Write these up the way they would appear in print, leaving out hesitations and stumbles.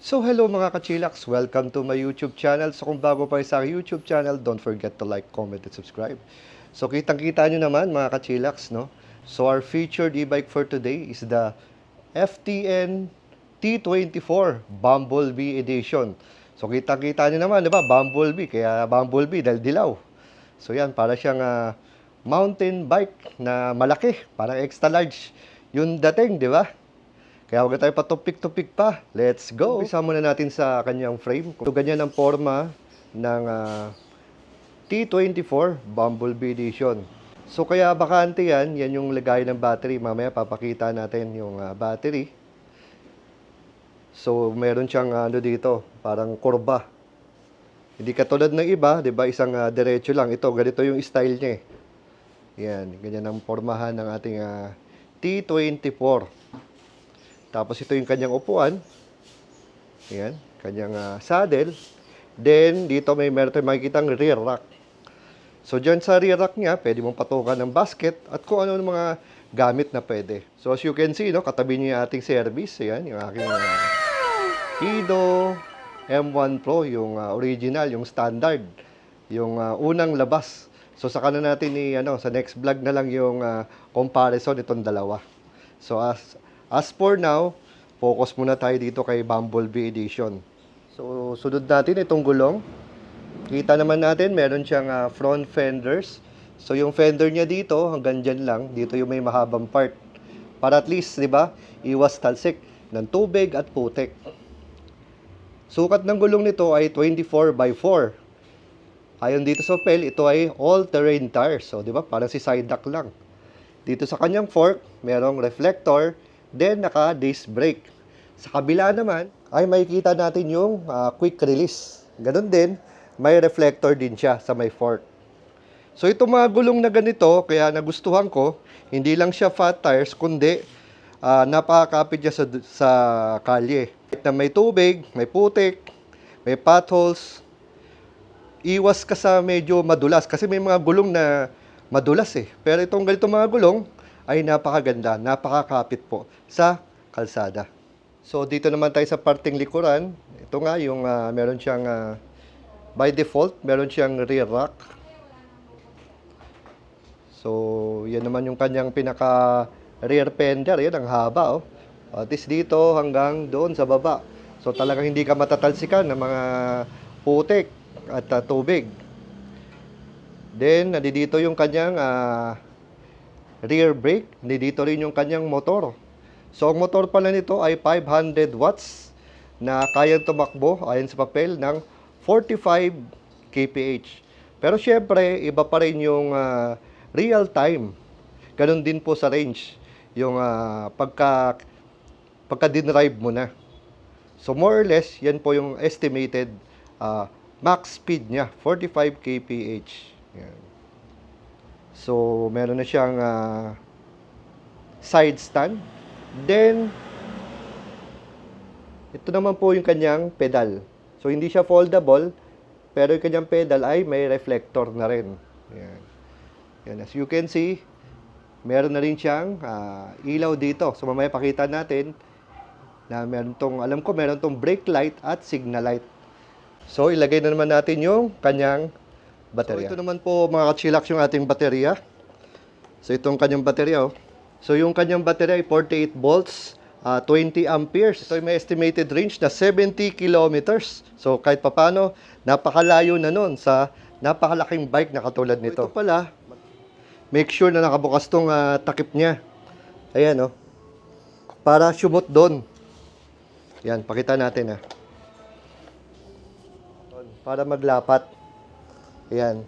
So hello mga kachilaks, welcome to my YouTube channel. So kung bago pa sa aking YouTube channel, don't forget to like, comment, and subscribe. So kitang-kita nyo naman mga kachilaks, no? So our featured e-bike for today is the FTN T24 Bumblebee Edition. So kitang-kita nyo naman, di ba? Bumblebee, kaya Bumblebee dahil dilaw. So yan, para siyang mountain bike na malaki, parang extra large. Yung dating, di ba? Kaya huwag tayo patupik-tupik pa. Let's go! Umpisa muna natin sa kanyang frame. So, ganyan ang forma ng T24 Bumblebee Edition. So, kaya bakante yan. Yan yung lagay ng battery. Mamaya papakita natin yung battery. So, meron siyang dito, parang kurba. Hindi katulad ng iba, di ba? Isang diretso lang. Ito, ganito yung style niya eh. Yan, ganyan ang formahan ng ating T24. Tapos ito yung kanyang upuan. Ayan, kanyang saddle. Then, dito meron tayong makikitang rear rack. So, dyan sa rear rack niya, pwede mong patukan ng basket at kung ano ng mga gamit na pwede. So, as you can see, no, katabi niyo yung ating service. Ayan, yung aking Kido M1 Pro, yung original, yung standard. Yung unang labas. So, saka na natin sa next vlog na lang yung comparison itong dalawa. So, as for now, focus muna tayo dito kay Bumblebee Edition. So, sunod natin itong gulong. Kita naman natin, meron siyang front fenders. So, yung fender niya dito, hanggang dyan lang. Dito yung may mahabang part. Para at least, di ba, iwas talsik ng tubig at putik. Sukat ng gulong nito ay 24x4. Ayon dito sa PEL, ito ay all-terrain tires. So, di ba, parang si Sideac lang. Dito sa kanyang fork, merong reflector. Then, naka-disc brake. Sa kabila naman, ay makikita natin yung quick release. Ganon din, may reflector din siya sa may fork. So, itong mga gulong na ganito, kaya nagustuhan ko, hindi lang siya fat tires, kundi napakakapit niya sa kalye. Na may tubig, may putik, may potholes, iwas ka sa medyo madulas. Kasi may mga gulong na madulas eh. Pero itong ganito mga gulong, ay napakaganda, napakakapit po sa kalsada. So, dito naman tayo sa parting likuran. Ito nga yung meron siyang, by default, meron siyang rear rack. So, yan naman yung kanyang pinaka rear fender. Yan, ang haba. Oh. At least dito hanggang doon sa baba. So, talagang hindi ka matatalsikan ng mga putik at tubig. Then, dito yung kanyang rear brake, dito rin yung kanyang motor. So, ang motor pala nito ay 500 watts na kayang tumakbo ayon sa papel ng 45 kph. Pero syempre, iba pa rin yung real time. Ganun din po sa range. Yung pagka dinrive mo na. So, more or less, yan po yung estimated max speed niya, 45 kph. Yan. So, meron na siyang side stand. Then, ito naman po yung kanyang pedal. So, hindi siya foldable, pero yung kanyang pedal ay may reflector na rin. Yan. Yan. As you can see, meron na rin siyang ilaw dito. So, mamaya pakita natin na meron tong, alam ko, meron tong brake light at signal light. So, ilagay na naman natin yung kanyang baterya. So, ito naman po mga kachilaks yung ating baterya. So, itong kanyang baterya. Oh. So, yung kanyang baterya ay 48 volts, 20 amperes. Ito ay may estimated range na 70 kilometers. So, kahit papano, napakalayo na nun sa napakalaking bike na katulad nito. So, ito pala, make sure na nakabukas tong takip niya. Ayan, oh. Para sumot doon. Yan, pakita natin, para maglapat. Ayan.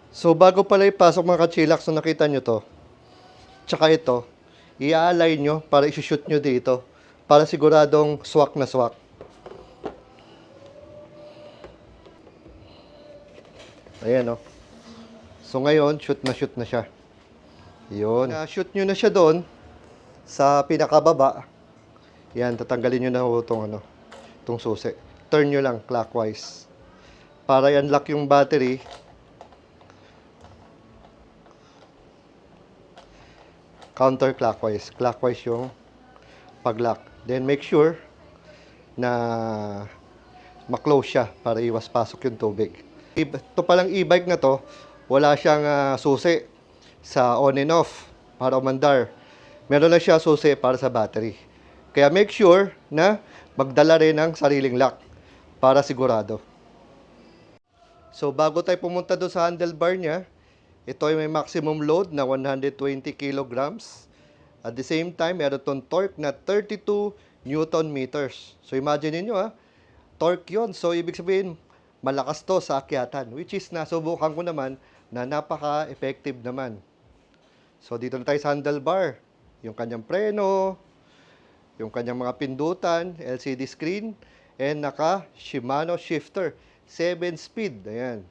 So, bago pala ipasok mga kachilaks, so nakita nyo to. Tsaka ito, i-align nyo para isushoot nyo dito. Para siguradong swak na swak. Ayan, oh. So, ngayon, shoot na siya. Yun. Shoot nyo na siya doon sa pinakababa. Yan, tatanggalin nyo na itong susi. Turn nyo lang clockwise. Para i-unlock yung battery, counterclockwise. Clockwise yung pag-lock. Then make sure na ma-close siya para iwas pasok yung tubig. Ito palang e-bike na to, wala siyang susi sa on and off para umandar. Meron lang siya susi para sa battery. Kaya make sure na magdala rin ng sariling lock para sigurado. So bago tayo pumunta doon sa handlebar niya, ito ay may maximum load na 120 kilograms. At the same time, meron itong torque na 32 Newton meters. So imagine niyo torque yon. So ibig sabihin, malakas to sa akyatan. Which is nasubukan ko naman na napaka-effective naman. So dito na tayo sa handlebar. Yung kanyang preno, yung kanyang mga pindutan, LCD screen, and naka Shimano shifter. 7-speed. Ayan.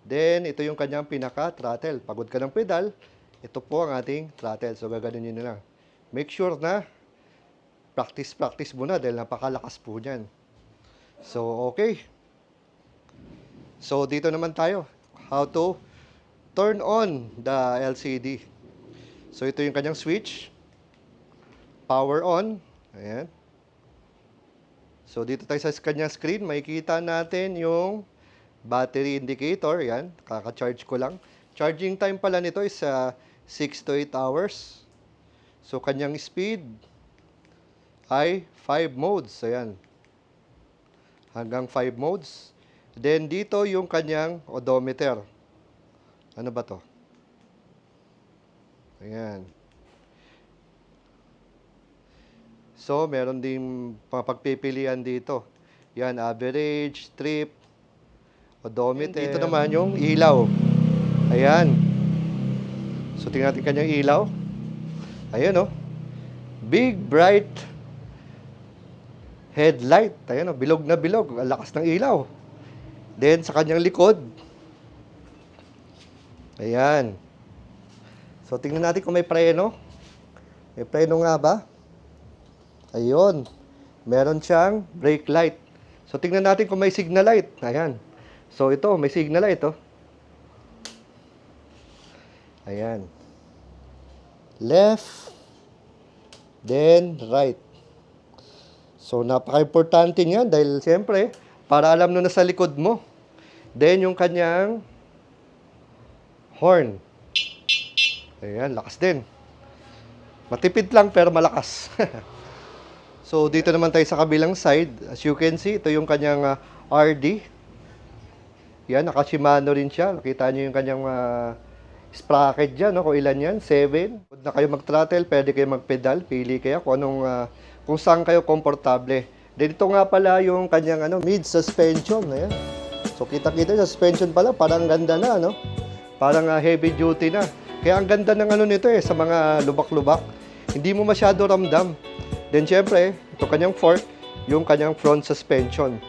Then, ito yung kanyang pinaka-throttle. Pagod ka ng pedal, ito po ang ating throttle. So, gaganon nyo na lang. Make sure na practice muna dahil napakalakas po niyan. So, okay. So, dito naman tayo. How to turn on the LCD. So, ito yung kanyang switch. Power on. Ayan. So, dito tayo sa kanyang screen, makikita natin yung battery indicator. Yan, kaka-charge ko lang. Charging time pala nito is 6 to 8 hours. So, kanyang speed ay 5 modes. Ayan. Hanggang 5 modes. Then, dito yung kanyang odometer. Ano ba to? Ayan. So, meron din pagpipilian dito. Yan, average, trip, odometer. Dito naman yung ilaw. Ayan. So, tingnan natin kanyang ilaw. Ayan, big, bright headlight. Ayan, bilog na bilog. Ang lakas ng ilaw. Then, sa kanyang likod. Ayan. So, tingnan natin kung may preno. May preno nga ba? Ayun. Meron siyang brake light. So, tingnan natin kung may signal light. Ayan. So, ito, may signal light, Ayan. Left. Then, right. So, napaka-importante niyan dahil, siyempre, para alam mo na sa likod mo. Then, yung kanyang horn. Ayan, lakas din. Matipid lang, pero malakas. So, dito naman tayo sa kabilang side. As you can see, ito yung kanyang RD. Yan, naka-Shimano rin siya. Nakita nyo yung kanyang sprocket dyan, kung ilan yan, 7. Kung na kayo mag-throttle, pwede kayo mag-pedal. Pili kayo kung kung saan kayo komportable. Then, ito nga pala yung kanyang mid-suspension. Ayan. So, kita-kita yung suspension pala, parang ganda na, Parang heavy duty na. Kaya ang ganda ng nito sa mga lubak-lubak. Hindi mo masyado ramdam. Then, syempre, ito kanyang fork, yung kanyang front suspension.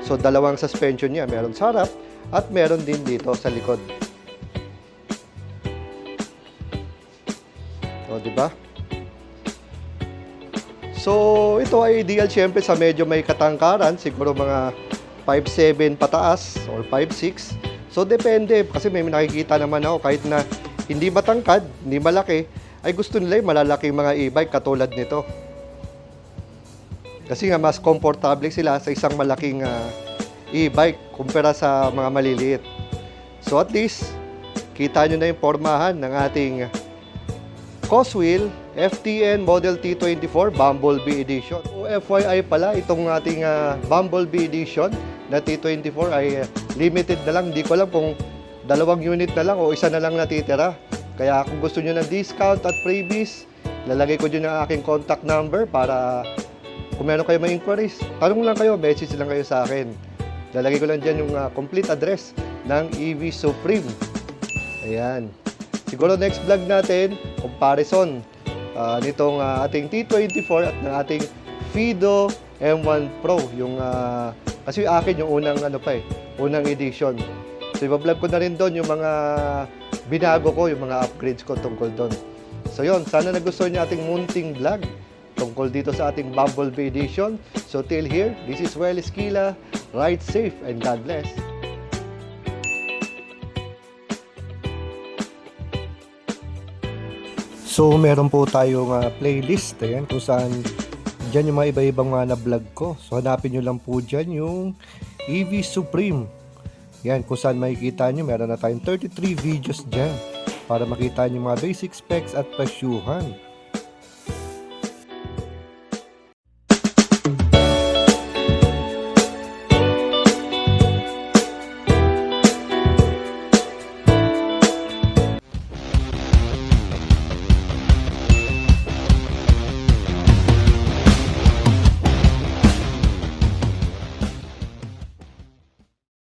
So, dalawang suspension niya. Meron sa harap at meron din dito sa likod. O, diba? So, ito ay ideal syempre sa medyo may katangkaran. Siguro mga 5'7 pataas or 5'6. So, depende. Kasi may nakikita naman ako kahit na hindi matangkad, hindi malaki, ay gusto nila yung malalaking mga e-bike katulad nito. Kasi nga, mas komportable sila sa isang malaking e-bike kumpara sa mga maliliit. So at least, kita nyo na yung pormahan ng ating Coswheel FTN Model T24 Bumblebee Edition. So FYI pala, itong ating Bumblebee Edition na T24 ay limited na lang. Hindi ko alam kung 2 unit na lang o 1 na lang natitira. Kaya kung gusto nyo ng discount at freebies, lalagay ko dyan ang aking contact number para kung meron kayo may inquiries, tanong lang kayo, message lang kayo sa akin. Lalagay ko lang dyan yung complete address ng EV Supreme. Ayan. Siguro next vlog natin, comparison nitong ating T24 at ng ating Fido M1 Pro. Yung, kasi akin yung unang unang edition. So i-vlog ko na rin doon yung mga binago ko, yung mga upgrades ko tungkol doon. So yun, sana nagustuhan niyo ating munting vlog tungkol dito sa ating Bumblebee Edition. So till here, this is Well Esquila. Ride safe and God bless. So meron po tayong playlist, ayan, kung saan dyan yung mga iba-ibang mga na-vlog ko. So hanapin nyo lang po dyan yung EV Supreme. Yan, kung saan makikita nyo, meron na tayong 33 videos dyan para makita nyo mga basic specs at presyuhan.